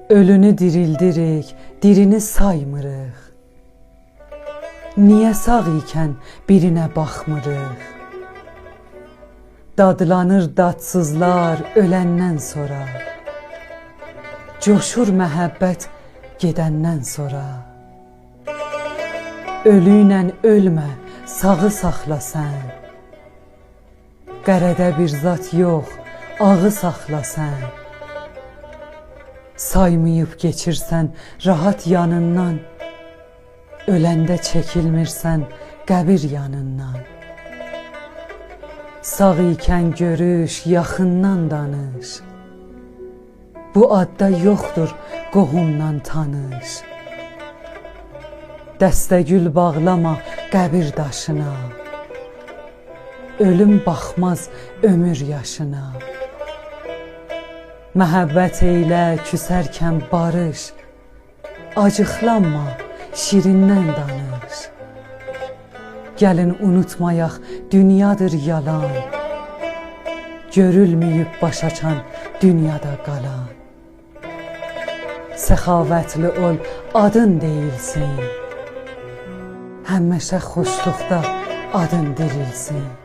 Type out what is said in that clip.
Ölünü dirildirik, dirini saymırıq. Niyə sağ ikən birinə baxmırıq? Dadlanır dadsızlar öləndən sonra. Coşur məhəbbət gedəndən sonra. Ölüylə ölmə, sağı saxla sən. Qərədə bir zat yox, ağı saxla sən. Saymayıb keçirsən rahat yanından. Öləndə çəkilmirsən qəbir yanından. Sağ ikən görüş, yaxından danış. Bu adda yoxdur qohumdan tanış. Dəstəgül bağlama qəbir daşına. Ölüm baxmaz ömür yaşına. Məhəbbət eylə küsərkən barış. Acıqlanma, şirindən danış. Gəlin unutmayaq, dünyadır yalan. Görülməyib baş açan dünyada qalan. Səxavətli ol, adın deyilsin. Həmişə xoşluqda adın dirilsin.